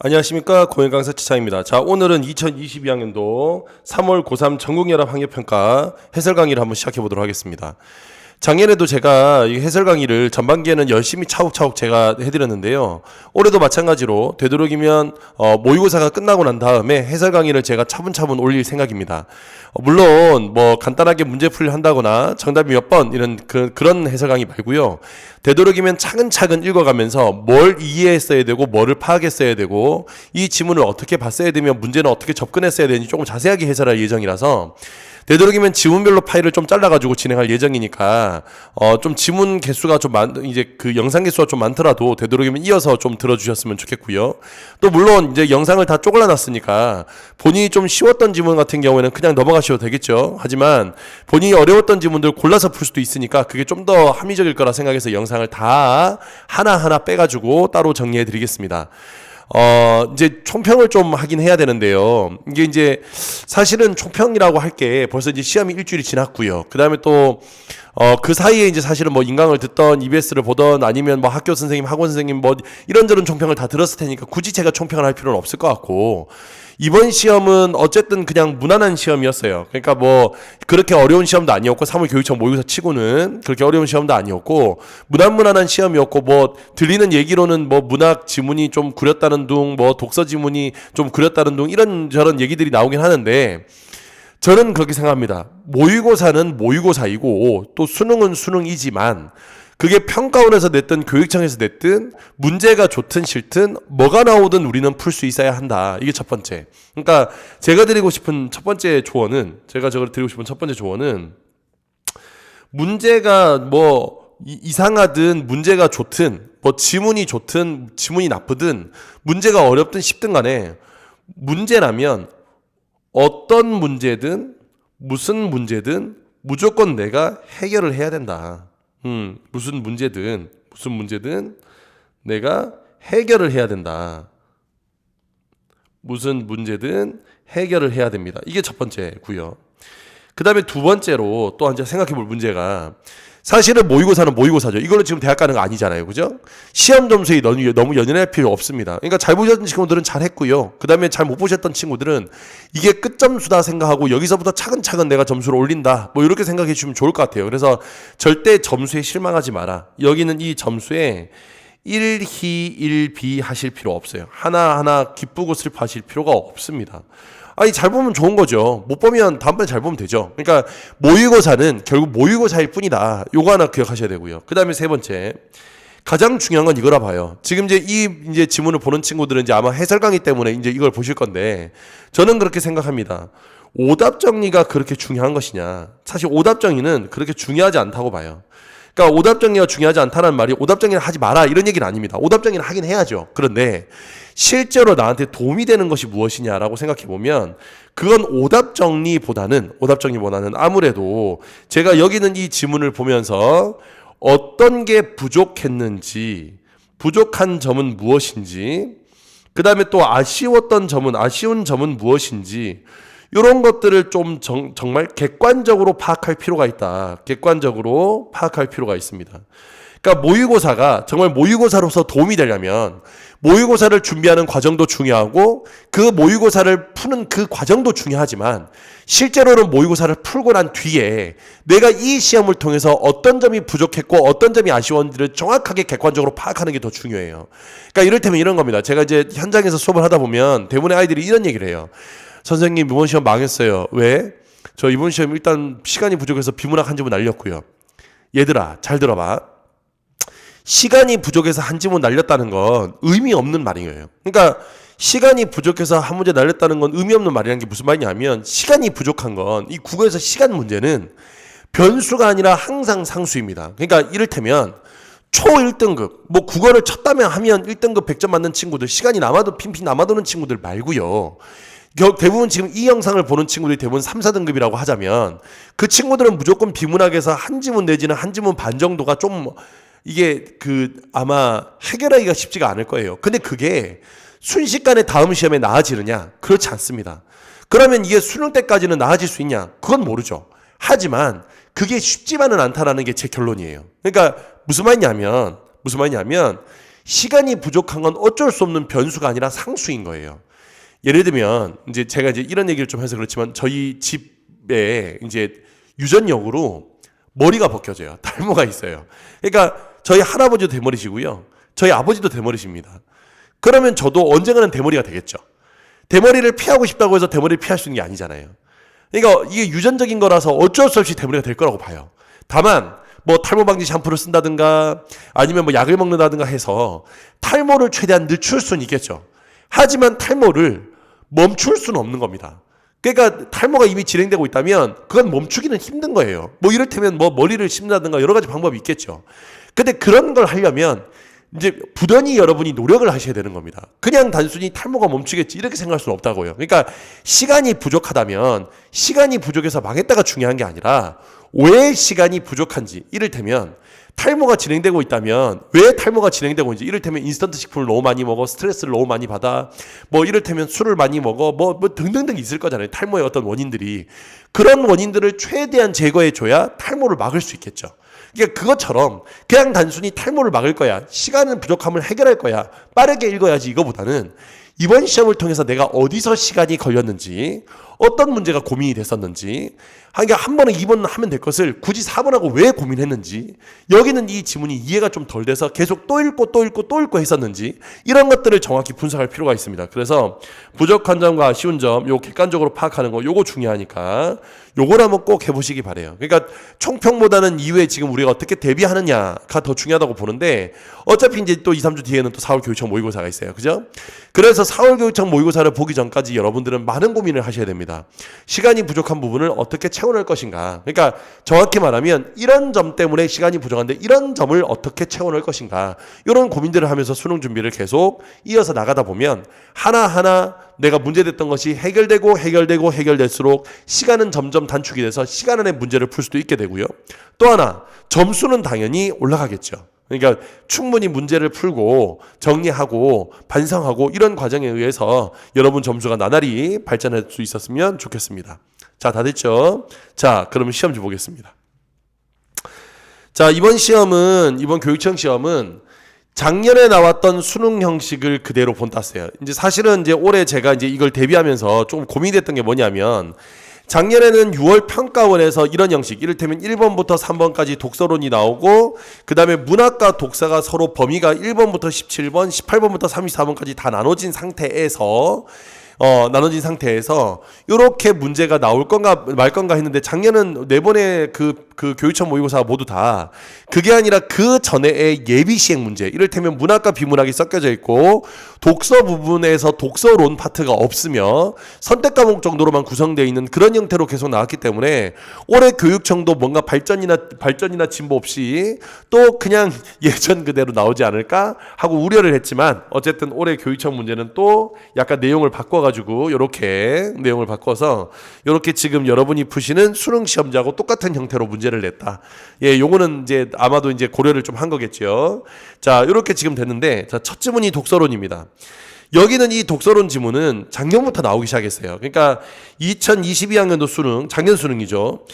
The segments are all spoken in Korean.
안녕하십니까, 고행 강사 최창입니다. 자, 오늘은 2022학년도 3월 고3 전국연합 학력평가 해설 강의를 한번 시작해 보도록 하겠습니다. 작년에도 제가 이 해설 강의를 전반기에는 열심히 차곡차곡 제가 해드렸는데요. 올해도 마찬가지로 되도록이면 모의고사가 끝나고 난 다음에 해설 강의를 제가 차분차분 올릴 생각입니다. 물론 뭐 간단하게 문제풀이를 한다거나 정답이 몇 번 이런 그런 해설 강의 말고요. 되도록이면 차근차근 읽어가면서 뭘 이해했어야 되고 뭐를 파악했어야 되고 이 지문을 어떻게 봤어야 되면 문제는 어떻게 접근했어야 되는지 조금 자세하게 해설할 예정이라서 되도록이면 지문별로 파일을 좀 잘라가지고 진행할 예정이니까 좀 지문 개수가 좀 이제 그 영상 개수가 좀 많더라도 되도록이면 이어서 좀 들어주셨으면 좋겠고요. 또 물론 이제 영상을 다 쪼글러놨으니까 본인이 좀 쉬웠던 지문 같은 경우에는 그냥 넘어가셔도 되겠죠. 하지만 본인이 어려웠던 지문들 골라서 풀 수도 있으니까 그게 좀 더 합리적일 거라 생각해서 영상을 다 하나하나 빼가지고 따로 정리해드리겠습니다. 이제 총평을 좀 하긴 해야 되는데요. 이게 이제 사실은 총평이라고 할 게 벌써 이제 시험이 일주일이 지났고요. 그 다음에 또, 그 사이에 이제 사실은 뭐 인강을 듣던 EBS를 보던 아니면 뭐 학교 선생님, 학원 선생님 뭐 이런저런 총평을 다 들었을 테니까 굳이 제가 총평을 할 필요는 없을 것 같고, 이번 시험은 어쨌든 그냥 무난한 시험이었어요. 그러니까 뭐 그렇게 어려운 시험도 아니었고 3월 교육청 모의고사 치고는 그렇게 어려운 시험도 아니었고 무난무난한 시험이었고 뭐 들리는 얘기로는 뭐 문학 지문이 좀 구렸다는 둥 뭐 독서 지문이 좀 구렸다는 둥 이런저런 얘기들이 나오긴 하는데 저는 그렇게 생각합니다. 모의고사는 모의고사이고 또 수능은 수능이지만 그게 평가원에서 냈든 교육청에서 냈든 문제가 좋든 싫든 뭐가 나오든 우리는 풀 수 있어야 한다. 이게 첫 번째. 그러니까 제가 드리고 싶은 첫 번째 조언은 문제가 뭐 이상하든 문제가 좋든 뭐 지문이 좋든 지문이 나쁘든 문제가 어렵든 쉽든 간에 문제라면 어떤 문제든 무슨 문제든 무조건 내가 해결을 해야 된다. 무슨 문제든 내가 해결을 해야 된다. 무슨 문제든 해결을 해야 됩니다. 이게 첫 번째고요. 그 다음에 두 번째로 또 이제 생각해 볼 문제가 사실은 모의고사는 모의고사죠. 이걸로 지금 대학 가는 거 아니잖아요. 그죠? 시험 점수에 너무 연연할 필요 없습니다. 그러니까 잘 보셨던 친구들은 잘 했고요. 그 다음에 잘 못 보셨던 친구들은 이게 끝점수다 생각하고 여기서부터 차근차근 내가 점수를 올린다. 뭐 이렇게 생각해 주시면 좋을 것 같아요. 그래서 절대 점수에 실망하지 마라. 여기는 이 점수에 1희 1비 하실 필요 없어요. 하나하나 기쁘고 슬퍼하실 필요가 없습니다. 아니 잘 보면 좋은 거죠. 못 보면 다음번에 잘 보면 되죠. 그러니까 모의고사는 결국 모의고사일 뿐이다. 요거 하나 기억하셔야 되고요. 그 다음에 세 번째 가장 중요한 건 이거라 봐요. 지금 이제 지문을 보는 친구들은 이제 아마 해설 강의 때문에 이제 이걸 보실 건데 저는 그렇게 생각합니다. 오답 정리가 그렇게 중요한 것이냐? 사실 오답 정리는 그렇게 중요하지 않다고 봐요. 그러니까 오답 정리가 중요하지 않다는 말이 오답 정리를 하지 마라 이런 얘기는 아닙니다. 오답 정리는 하긴 해야죠. 그런데 실제로 나한테 도움이 되는 것이 무엇이냐라고 생각해 보면 그건 오답 정리보다는 아무래도 제가 여기는 이 지문을 보면서 어떤 게 부족했는지, 부족한 점은 무엇인지, 그 다음에 또 아쉬운 점은 무엇인지, 이런 것들을 좀 정말 객관적으로 파악할 필요가 있다. 객관적으로 파악할 필요가 있습니다. 그러니까 모의고사가 정말 모의고사로서 도움이 되려면 모의고사를 준비하는 과정도 중요하고 그 모의고사를 푸는 그 과정도 중요하지만 실제로는 모의고사를 풀고 난 뒤에 내가 이 시험을 통해서 어떤 점이 부족했고 어떤 점이 아쉬웠는지를 정확하게 객관적으로 파악하는 게 더 중요해요. 그러니까 이를테면 이런 겁니다. 제가 이제 현장에서 수업을 하다 보면 대부분의 아이들이 이런 얘기를 해요. 선생님 이번 시험 망했어요. 왜? 저 이번 시험 일단 시간이 부족해서 비문학 한 지문 날렸고요. 얘들아 잘 들어봐. 시간이 부족해서 한 지문 날렸다는 건 의미 없는 말이에요. 그러니까 시간이 부족해서 한 문제 날렸다는 건 의미 없는 말이라는 게 무슨 말이냐면 시간이 부족한 건 이 국어에서 시간 문제는 변수가 아니라 항상 상수입니다. 그러니까 이를테면 초 1등급 뭐 국어를 쳤다면 하면 1등급 100점 맞는 친구들 시간이 핑핑 남아도는 친구들 말고요. 대부분 지금 이 영상을 보는 친구들이 대부분 3, 4등급이라고 하자면 그 친구들은 무조건 비문학에서 한 지문 내지는 한 지문 반 정도가 좀 이게 아마 해결하기가 쉽지가 않을 거예요. 근데 그게 순식간에 다음 시험에 나아지느냐? 그렇지 않습니다. 그러면 이게 수능 때까지는 나아질 수 있냐? 그건 모르죠. 하지만 그게 쉽지만은 않다라는 게 제 결론이에요. 그러니까 무슨 말이냐면 시간이 부족한 건 어쩔 수 없는 변수가 아니라 상수인 거예요. 예를 들면 이제 제가 이제 이런 얘기를 좀 해서 그렇지만 저희 집에 이제 유전력으로 머리가 벗겨져요. 탈모가 있어요. 그러니까 저희 할아버지도 대머리시고요. 저희 아버지도 대머리십니다. 그러면 저도 언젠가는 대머리가 되겠죠. 대머리를 피하고 싶다고 해서 대머리를 피할 수 있는 게 아니잖아요. 그러니까 이게 유전적인 거라서 어쩔 수 없이 대머리가 될 거라고 봐요. 다만 뭐 탈모 방지 샴푸를 쓴다든가 아니면 뭐 약을 먹는다든가 해서 탈모를 최대한 늦출 수는 있겠죠. 하지만 탈모를 멈출 수는 없는 겁니다. 그러니까 탈모가 이미 진행되고 있다면 그건 멈추기는 힘든 거예요. 뭐 이를테면 뭐 머리를 심는다든가 여러 가지 방법이 있겠죠. 근데 그런 걸 하려면 이제 부단히 여러분이 노력을 하셔야 되는 겁니다. 그냥 단순히 탈모가 멈추겠지 이렇게 생각할 수는 없다고요. 그러니까 시간이 부족하다면 시간이 부족해서 망했다가 중요한 게 아니라 왜 시간이 부족한지, 이를테면 탈모가 진행되고 있다면 왜 탈모가 진행되고 있는지, 이를테면 인스턴트 식품을 너무 많이 먹어, 스트레스를 너무 많이 받아, 뭐 이를테면 술을 많이 먹어, 뭐 등등등 있을 거잖아요. 탈모의 어떤 원인들이. 그런 원인들을 최대한 제거해 줘야 탈모를 막을 수 있겠죠. 그러니까 그것처럼 그냥 단순히 탈모를 막을 거야, 시간은 부족함을 해결할 거야, 빠르게 읽어야지, 이거보다는 이번 시험을 통해서 내가 어디서 시간이 걸렸는지, 어떤 문제가 고민이 됐었는지, 그러니까 한 번에 2번 하면 될 것을 굳이 4번하고 왜 고민했는지, 여기는 이 지문이 이해가 좀 덜 돼서 계속 또 읽고 또 읽고 또 읽고 했었는지, 이런 것들을 정확히 분석할 필요가 있습니다. 그래서 부족한 점과 아쉬운 점, 요 객관적으로 파악하는 거, 요거 중요하니까 요걸 한번 꼭 해보시기 바래요. 그러니까 총평보다는 이후에 지금 우리가 어떻게 대비하느냐가 더 중요하다고 보는데, 어차피 이제 또 2, 3주 뒤에는 또 4월 교육청 모의고사가 있어요. 그죠? 그래서 4월 교육청 모의고사를 보기 전까지 여러분들은 많은 고민을 하셔야 됩니다. 시간이 부족한 부분을 어떻게 채워낼 것인가. 그러니까 정확히 말하면 이런 점 때문에 시간이 부족한데 이런 점을 어떻게 채워낼 것인가. 이런 고민들을 하면서 수능 준비를 계속 이어서 나가다 보면 하나하나 내가 문제됐던 것이 해결될수록 시간은 점점 단축이 돼서 시간 안에 문제를 풀 수도 있게 되고요. 또 하나, 점수는 당연히 올라가겠죠. 그러니까 충분히 문제를 풀고 정리하고 반성하고 이런 과정에 의해서 여러분 점수가 나날이 발전할 수 있었으면 좋겠습니다. 자, 다 됐죠? 자, 그러면 시험지 보겠습니다. 자, 이번 교육청 시험은 작년에 나왔던 수능 형식을 그대로 본땄어요. 이제 사실은 이제 올해 제가 이제 이걸 대비하면서 좀 고민됐던 게 뭐냐면, 작년에는 6월 평가원에서 이런 형식, 이를테면 1번부터 3번까지 독서론이 나오고, 그 다음에 문학과 독서가 서로 범위가 1번부터 17번, 18번부터 34번까지 다 나눠진 상태에서 이렇게 문제가 나올 건가 말 건가 했는데, 작년은 4번의 그 교육청 모의고사가 모두 다 그게 아니라 그 전에의 예비 시행 문제, 이를테면 문학과 비문학이 섞여져 있고 독서 부분에서 독서론 파트가 없으며 선택 과목 정도로만 구성되어 있는 그런 형태로 계속 나왔기 때문에 올해 교육청도 뭔가 발전이나 진보 없이 또 그냥 예전 그대로 나오지 않을까 하고 우려를 했지만, 어쨌든 올해 교육청 문제는 또 약간 내용을 바꿔가지고 이렇게 내용을 바꿔서 이렇게 지금 여러분이 푸시는 수능 시험지하고 똑같은 형태로 문제를 냈다. 예, 요거는 이제 아마도 이제 고려를 좀 한 거겠죠. 자, 이렇게 지금 됐는데, 자, 첫 지문이 독서론입니다. 여기는 이 독서론 지문은 작년부터 나오기 시작했어요. 그러니까 2022학년도 수능, 작년 수능이죠.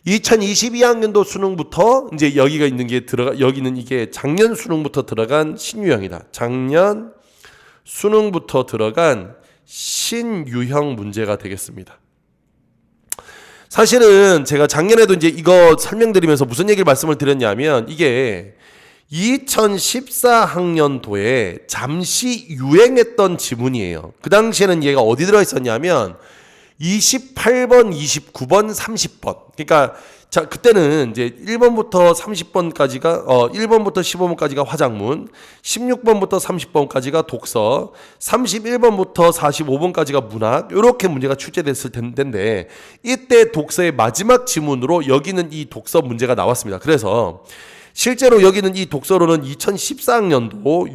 2022학년도 수능부터 이제 여기가 있는 게 여기는 이게 작년 수능부터 들어간 신유형이다. 작년 수능부터 들어간 신유형 문제가 되겠습니다. 사실은 제가 작년에도 이제 이거 설명드리면서 무슨 얘기를 말씀을 드렸냐면, 이게 2014학년도에 잠시 유행했던 지문이에요. 그 당시에는 얘가 어디 들어있었냐면 28번, 29번, 30번. 그러니까 자, 그때는 이제 1번부터 30번까지가 1번부터 15번까지가 화작문, 16번부터 30번까지가 독서, 31번부터 45번까지가 문학, 이렇게 문제가 출제됐을 텐데, 이때 독서의 마지막 지문으로 여기는 이 독서 문제가 나왔습니다. 그래서 실제로 여기는 이 독서로는 2014학년도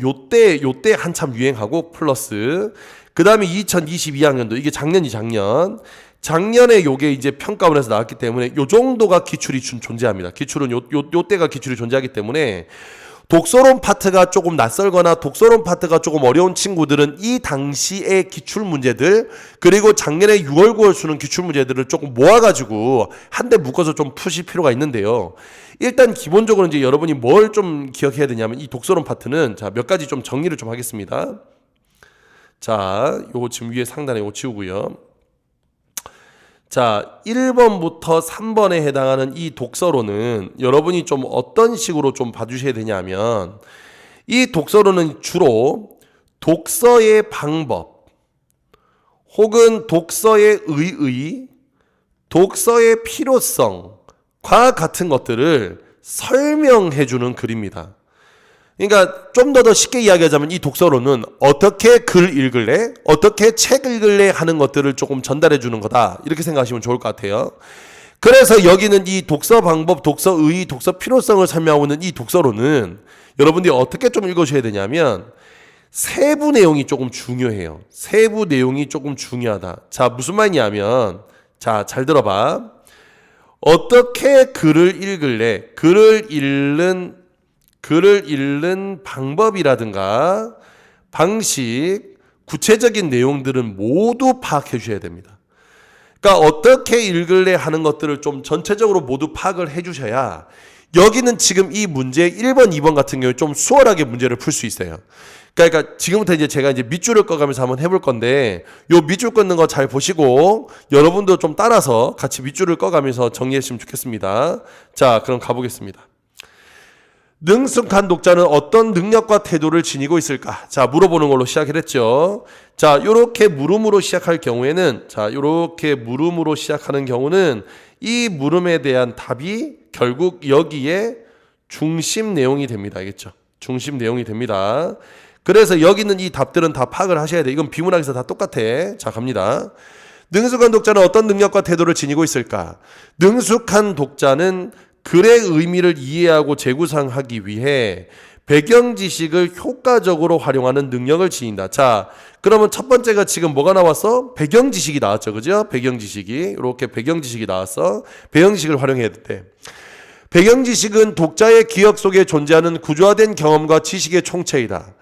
요때 한참 유행하고 플러스 그 다음에 2022학년도, 이게 작년에 요게 이제 평가원에서 나왔기 때문에 요 정도가 기출이 존재합니다. 기출은 요 때가 기출이 존재하기 때문에 독서론 파트가 조금 낯설거나 독서론 파트가 조금 어려운 친구들은 이 당시의 기출문제들 그리고 작년에 6월 9월 수능 기출문제들을 조금 모아가지고 한데 묶어서 좀 푸실 필요가 있는데요. 일단 기본적으로 이제 여러분이 뭘 좀 기억해야 되냐면 이 독서론 파트는 자, 몇 가지 좀 정리를 좀 하겠습니다. 자, 요거 지금 위에 상단에 요거 지우고요. 자, 1번부터 3번에 해당하는 이 독서로는 여러분이 좀 어떤 식으로 좀 봐주셔야 되냐면 이 독서로는 주로 독서의 방법 혹은 독서의 의의, 독서의 필요성과 같은 것들을 설명해 주는 글입니다. 그러니까 좀 더 쉽게 이야기하자면 이 독서로는 어떻게 글 읽을래? 어떻게 책 읽을래? 하는 것들을 조금 전달해 주는 거다. 이렇게 생각하시면 좋을 것 같아요. 그래서 여기는 이 독서 방법, 독서 의의, 독서 필요성을 설명하고 있는 이 독서로는 여러분들이 어떻게 좀 읽으셔야 되냐면 세부 내용이 조금 중요해요. 세부 내용이 조금 중요하다. 자, 무슨 말이냐면 자, 잘 들어봐. 어떻게 글을 읽을래? 글을 읽는 방법이라든가 방식, 구체적인 내용들은 모두 파악해 주셔야 됩니다. 그러니까 어떻게 읽을래 하는 것들을 좀 전체적으로 모두 파악을 해 주셔야 여기는 지금 이 문제 1번, 2번 같은 경우에 좀 수월하게 문제를 풀 수 있어요. 그러니까 지금부터 이제 제가 이제 밑줄을 꺼가면서 한번 해볼 건데 요 밑줄 긋는 거 잘 보시고 여러분도 좀 따라서 같이 밑줄을 꺼가면서 정리했으면 좋겠습니다. 자, 그럼 가보겠습니다. 능숙한 독자는 어떤 능력과 태도를 지니고 있을까? 자, 물어보는 걸로 시작을 했죠. 자, 요렇게 물음으로 시작할 경우에는 요렇게 물음으로 시작하는 경우는 이 물음에 대한 답이 결국 여기에 중심 내용이 됩니다. 알겠죠? 중심 내용이 됩니다. 그래서 여기 있는 이 답들은 다 파악을 하셔야 돼. 이건 비문학에서 다 똑같아. 자, 갑니다. 능숙한 독자는 어떤 능력과 태도를 지니고 있을까? 능숙한 독자는 글의 의미를 이해하고 재구상하기 위해 배경 지식을 효과적으로 활용하는 능력을 지닌다. 자, 그러면 첫 번째가 지금 뭐가 나왔어? 배경 지식이 나왔죠. 그죠? 배경 지식이. 이렇게 배경 지식이 나왔어. 배경 지식을 활용해야 돼. 배경 지식은 독자의 기억 속에 존재하는 구조화된 경험과 지식의 총체이다.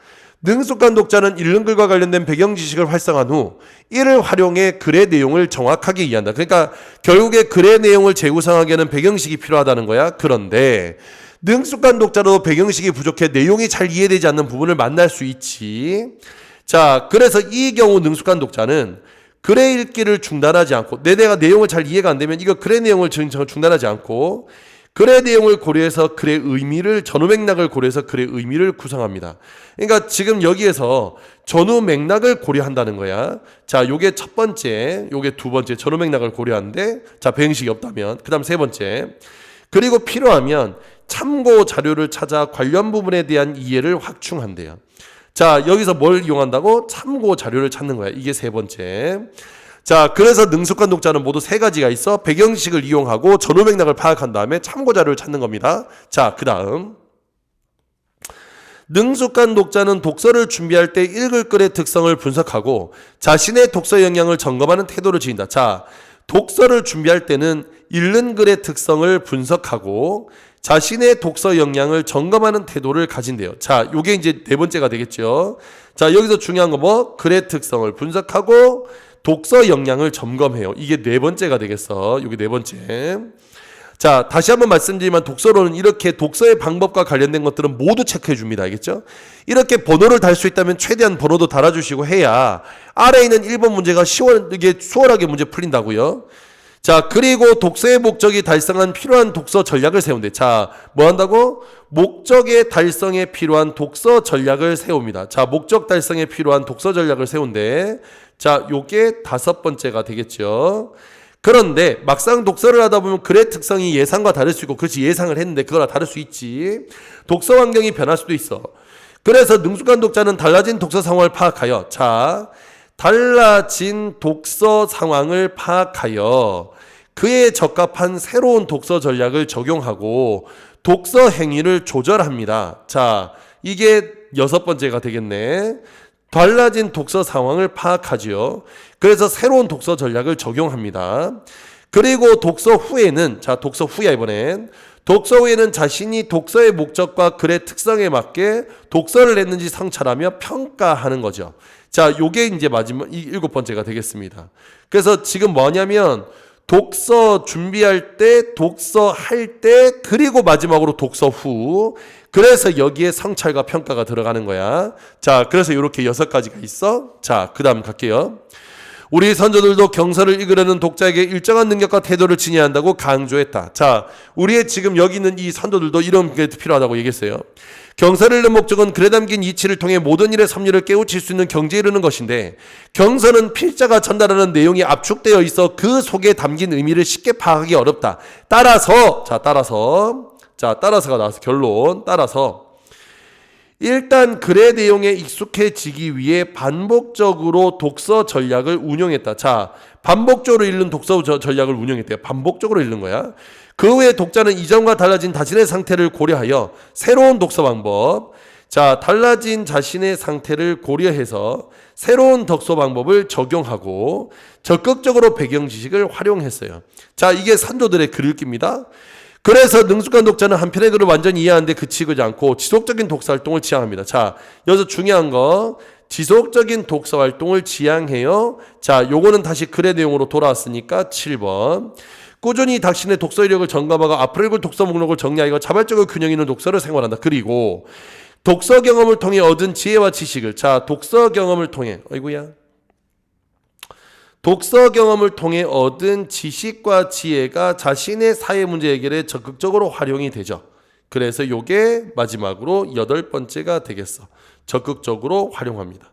능숙한 독자는 읽는 글과 관련된 배경 지식을 활성화한 후 이를 활용해 글의 내용을 정확하게 이해한다. 그러니까 결국에 글의 내용을 재구성하기에는 배경식이 필요하다는 거야. 그런데 능숙한 독자도 배경식이 부족해 내용이 잘 이해되지 않는 부분을 만날 수 있지. 자, 그래서 이 경우 능숙한 독자는 글의 읽기를 중단하지 않고 내가 내용을 잘 이해가 안 되면 이거 글의 내용을 중단하지 않고 글의 내용을 고려해서 글의 의미를 전후 맥락을 고려해서 글의 의미를 구성합니다. 그러니까 지금 여기에서 전후 맥락을 고려한다는 거야. 자, 요게 첫 번째, 요게 두 번째 전후 맥락을 고려하는데 자, 배경식이 없다면 그다음 세 번째. 그리고 필요하면 참고 자료를 찾아 관련 부분에 대한 이해를 확충한대요. 자, 여기서 뭘 이용한다고? 참고 자료를 찾는 거야. 이게 세 번째. 자, 그래서 능숙한 독자는 모두 세 가지가 있어. 배경식을 이용하고 전후 맥락을 파악한 다음에 참고 자료를 찾는 겁니다. 자, 그 다음. 능숙한 독자는 독서를 준비할 때 읽을 글의 특성을 분석하고 자신의 독서 역량을 점검하는 태도를 지닌다. 자, 독서를 준비할 때는 읽는 글의 특성을 분석하고 자신의 독서 역량을 점검하는 태도를 가진대요. 자, 요게 이제 네 번째가 되겠죠. 자, 여기서 중요한 거 뭐? 글의 특성을 분석하고 독서 역량을 점검해요. 이게 네 번째가 되겠어. 이게 네 번째. 자, 다시 한번 말씀드리면 독서로는 이렇게 독서의 방법과 관련된 것들은 모두 체크해 줍니다. 알겠죠? 이렇게 번호를 달 수 있다면 최대한 번호도 달아주시고 해야 아래에 있는 1번 문제가 이게 수월하게 문제 풀린다고요. 자, 그리고 독서의 목적이 달성한 필요한 독서 전략을 세운대. 자, 뭐 한다고? 목적의 달성에 필요한 독서 전략을 세웁니다. 자, 목적 달성에 필요한 독서 전략을 세운대. 자, 요게 다섯 번째가 되겠죠. 그런데 막상 독서를 하다 보면 글의 특성이 예상과 다를 수 있고, 그렇지, 예상을 했는데 그거랑 다를 수 있지. 독서 환경이 변할 수도 있어. 그래서 능숙한 독자는 달라진 독서 상황을 파악하여, 자, 달라진 독서 상황을 파악하여 그에 적합한 새로운 독서 전략을 적용하고 독서 행위를 조절합니다. 자, 이게 여섯 번째가 되겠네. 달라진 독서 상황을 파악하지요. 그래서 새로운 독서 전략을 적용합니다. 그리고 독서 후에는, 자, 독서 후야 이번엔. 독서 후에는 자신이 독서의 목적과 글의 특성에 맞게 독서를 했는지 성찰하며 평가하는 거죠. 자, 요게 이제 마지막 이 7번째가 되겠습니다. 그래서 지금 뭐냐면 독서 준비할 때, 독서할 때, 그리고 마지막으로 독서 후. 그래서 여기에 성찰과 평가가 들어가는 거야. 자, 그래서 이렇게 6가지가 있어. 자, 그 다음 갈게요. 우리 선조들도 경서를 읽으려는 독자에게 일정한 능력과 태도를 지녀야 한다고 강조했다. 자, 우리의 지금 여기 있는 이 선조들도 이런 게 필요하다고 얘기했어요. 경서를 읽는 목적은 글에 담긴 이치를 통해 모든 일의 섭리를 깨우칠 수 있는 경지에 이르는 것인데, 경서는 필자가 전달하는 내용이 압축되어 있어 그 속에 담긴 의미를 쉽게 파악하기 어렵다. 따라서가 나와서 결론. 따라서 일단 글의 내용에 익숙해지기 위해 반복적으로 독서 전략을 운용했다. 자, 반복적으로 읽는 독서 전략을 운용했대요. 반복적으로 읽는 거야. 그 후에 독자는 이전과 달라진 자신의 상태를 고려하여 새로운 독서 방법, 자, 달라진 자신의 상태를 고려해서 새로운 독서 방법을 적용하고 적극적으로 배경 지식을 활용했어요. 자, 이게 선조들의 글 읽기입니다. 그래서 능숙한 독자는 한 편의 글을 완전히 이해하는데 그치지 않고 지속적인 독서 활동을 지향합니다. 자, 여기서 중요한 거, 지속적인 독서 활동을 지향해요. 자, 요거는 다시 글의 내용으로 돌아왔으니까 7번. 꾸준히 당신의 독서 이력을 점검하고 앞으로 읽을 독서 목록을 정리하고 자발적으로 균형 있는 독서를 생활한다. 그리고 독서 경험을 통해 얻은 지혜와 지식을, 자, 독서 경험을 통해 얻은 지식과 지혜가 자신의 사회 문제 해결에 적극적으로 활용이 되죠. 그래서 요게 마지막으로 8번째가 되겠어. 적극적으로 활용합니다.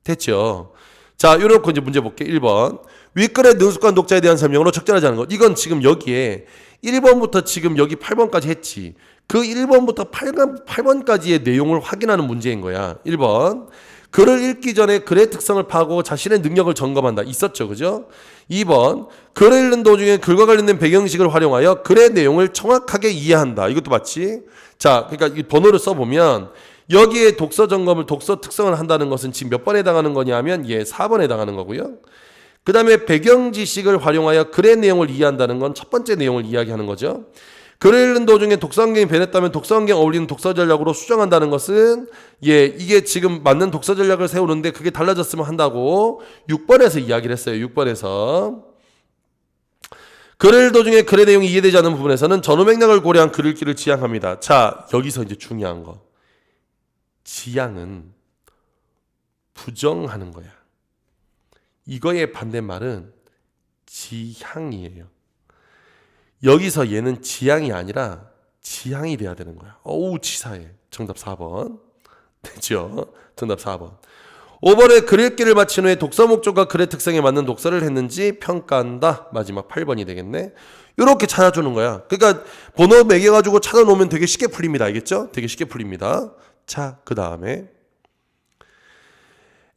됐죠? 자, 요렇게 이제 문제 볼게. 1번. 윗글의 능숙한 독자에 대한 설명으로 적절하지 않은 것. 이건 지금 여기에 1번부터 지금 여기 8번까지 했지. 그 1번부터 8번까지의 내용을 확인하는 문제인 거야. 1번. 글을 읽기 전에 글의 특성을 파악하고 자신의 능력을 점검한다. 있었죠. 그죠? 2번. 글을 읽는 도중에 글과 관련된 배경식을 활용하여 글의 내용을 정확하게 이해한다. 이것도 맞지? 자, 그러니까 이 번호를 써보면 여기에 독서 점검을, 독서 특성을 한다는 것은 지금 몇 번에 해당하는 거냐면 4번에 해당하는 거고요. 그 다음에 배경 지식을 활용하여 글의 내용을 이해한다는 건 첫 번째 내용을 이야기하는 거죠. 글을 읽는 도중에 독서 환경이 변했다면 독서 환경에 어울리는 독서 전략으로 수정한다는 것은 이게 지금 맞는 독서 전략을 세우는데 그게 달라졌으면 한다고 6번에서 이야기를 했어요. 6번에서. 글을 읽는 도중에 글의 내용이 이해되지 않는 부분에서는 전후 맥락을 고려한 글 읽기를 지향합니다. 자, 여기서 이제 중요한 거. 지향은 부정하는 거야. 이거의 반대말은 지향이에요. 여기서 얘는 지향이 아니라 지향이 돼야 되는 거야. 어우, 치사해. 정답 4번. 되죠? 정답 4번. 5번에 글 읽기를 마친 후에 독서 목적과 글의 특성에 맞는 독서를 했는지 평가한다. 마지막 8번이 되겠네. 이렇게 찾아주는 거야. 그러니까 번호 매겨가지고 찾아놓으면 되게 쉽게 풀립니다. 알겠죠? 되게 쉽게 풀립니다. 자, 그 다음에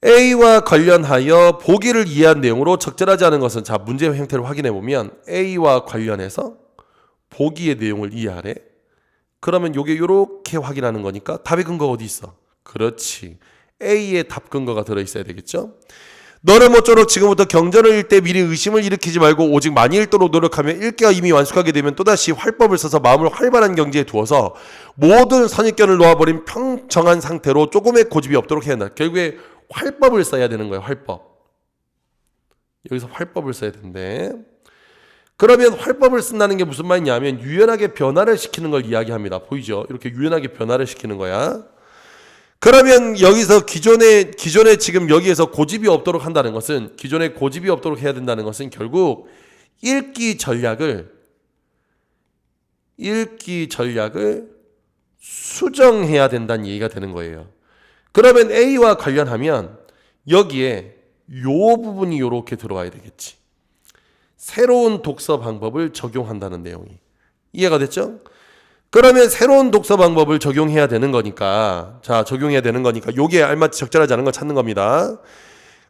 A와 관련하여 보기를 이해한 내용으로 적절하지 않은 것은, 자, 문제 형태를 확인해 보면 A와 관련해서 보기의 내용을 이해하래. 그러면 요게 요렇게 확인하는 거니까 답의 근거가 어디 있어? 그렇지. A의 답 근거가 들어있어야 되겠죠? 너는 모쪼록 지금부터 경전을 읽을 때 미리 의심을 일으키지 말고 오직 많이 읽도록 노력하며 읽기가 이미 완숙하게 되면 또다시 활법을 써서 마음을 활발한 경지에 두어서 모든 선입견을 놓아버린 평정한 상태로 조금의 고집이 없도록 해야 한다. 결국에 활법을 써야 되는 거예요. 활법. 여기서 활법을 써야 된대. 그러면 활법을 쓴다는 게 무슨 말이냐면 유연하게 변화를 시키는 걸 이야기합니다. 보이죠? 이렇게 유연하게 변화를 시키는 거야. 그러면 여기서 기존에 지금 여기에서 고집이 없도록 한다는 것은, 기존에 고집이 없도록 해야 된다는 것은 결국 읽기 전략을 수정해야 된다는 얘기가 되는 거예요. 그러면 A와 관련하면 여기에 요 부분이 요렇게 들어와야 되겠지. 새로운 독서 방법을 적용한다는 내용이. 이해가 됐죠? 그러면 새로운 독서 방법을 적용해야 되는 거니까, 요게 알맞지 적절하지 않은 걸 찾는 겁니다.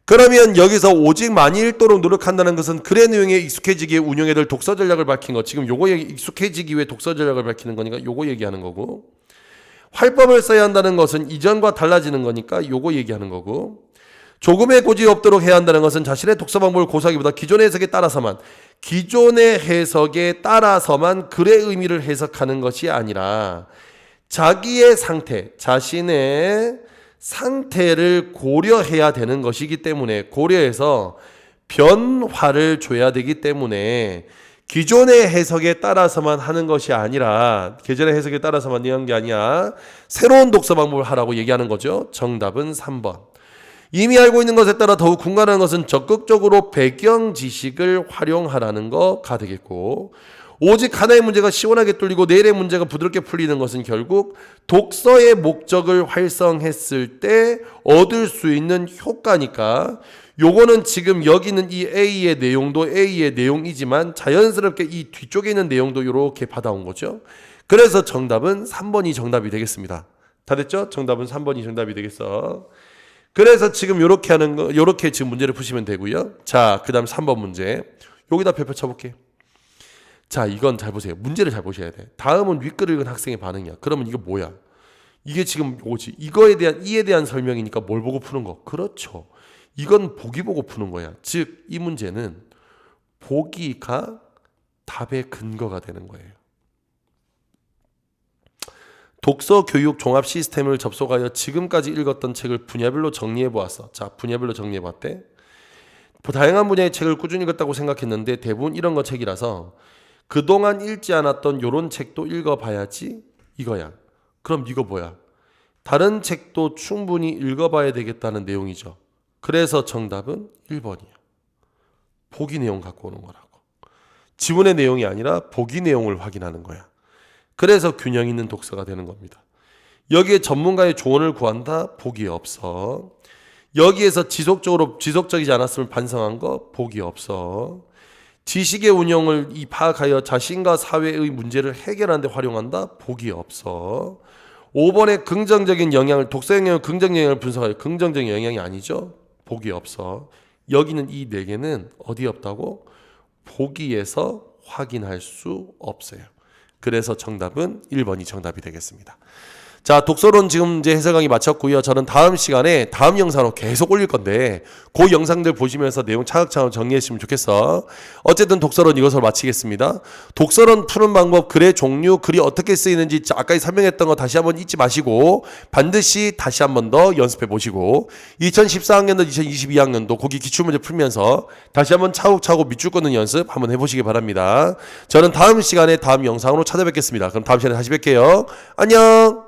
그러면 여기서 오직 많이 읽도록 노력한다는 것은 글의 내용에 익숙해지기에 운용해야 될 독서 전략을 밝힌 거. 지금 요거에 익숙해지기 위해 독서 전략을 밝히는 거니까 요거 얘기하는 거고, 활법을 써야 한다는 것은 이전과 달라지는 거니까 요거 얘기하는 거고, 조금의 고집이 없도록 해야 한다는 것은 자신의 독서 방법을 고수하기보다 기존의 해석에 따라서만 기존의 해석에 따라서만 글의 의미를 해석하는 것이 아니라 자기의 상태, 자신의 상태를 고려해야 되는 것이기 때문에 고려해서 변화를 줘야 되기 때문에 기존의 해석에 따라서만 하는 것이 아니라 기존의 해석에 따라서만 하는 게 아니야. 새로운 독서 방법을 하라고 얘기하는 거죠. 정답은 3번. 이미 알고 있는 것에 따라 더욱 궁금한 것은 적극적으로 배경 지식을 활용하라는 거가 되겠고 오직 하나의 문제가 시원하게 뚫리고 내일의 문제가 부드럽게 풀리는 것은 결국 독서의 목적을 활성했을 때 얻을 수 있는 효과니까 요거는 지금 여기 있는 이 A의 내용도 A의 내용이지만 자연스럽게 이 뒤쪽에 있는 내용도 이렇게 받아온 거죠. 그래서 정답은 3번이 정답이 되겠습니다. 다 됐죠? 정답은 3번이 정답이 되겠어. 그래서 지금 요렇게 하는 거, 요렇게 지금 문제를 푸시면 되고요. 자, 그 다음 3번 문제. 여기다 별표 쳐볼게. 자, 이건 잘 보세요. 문제를 잘 보셔야 돼. 다음은 윗글을 읽은 학생의 반응이야. 그러면 이거 뭐야? 이게 지금 뭐지? 이에 대한 설명이니까 뭘 보고 푸는 거? 그렇죠. 이건 보기 보고 푸는 거야. 즉, 이 문제는 보기가 답의 근거가 되는 거예요. 독서 교육 종합 시스템을 접속하여 지금까지 읽었던 책을 분야별로 정리해 보았어. 자, 분야별로 정리해 봤대. 다양한 분야의 책을 꾸준히 읽었다고 생각했는데 대부분 이런 거 책이라서 그동안 읽지 않았던 요런 책도 읽어봐야지 이거야. 그럼 이거 뭐야? 다른 책도 충분히 읽어봐야 되겠다는 내용이죠. 그래서 정답은 1번이야. 보기 내용 갖고 오는 거라고. 지문의 내용이 아니라 보기 내용을 확인하는 거야. 그래서 균형 있는 독서가 되는 겁니다. 여기에 전문가의 조언을 구한다? 보기 없어. 여기에서 지속적이지 않았음을 반성한 거? 보기 없어. 지식의 운영을 파악하여 자신과 사회의 문제를 해결하는 데 활용한다? 보기 없어. 5번의 긍정적인 영향을, 독서 영향을 긍정적 영향을 분석하여 긍정적인 영향이 아니죠? 보기 없어. 여기는 이 4개는 어디 없다고? 보기에서 확인할 수 없어요. 그래서 정답은 1번이 정답이 되겠습니다. 자, 독서론 지금 이제 해설 강의 마쳤고요. 저는 다음 시간에 다음 영상으로 계속 올릴 건데 그 영상들 보시면서 내용 차근차근 정리했으면 좋겠어. 어쨌든 독서론 이것으로 마치겠습니다. 독서론 푸는 방법, 글의 종류, 글이 어떻게 쓰이는지 아까 설명했던 거 다시 한번 잊지 마시고 반드시 다시 한번 더 연습해 보시고 2014학년도 2022학년도 거기 기출문제 풀면서 다시 한번 차곡차곡 밑줄 긋는 연습 한번 해보시기 바랍니다. 저는 다음 시간에 다음 영상으로 찾아뵙겠습니다. 그럼 다음 시간에 다시 뵐게요. 안녕.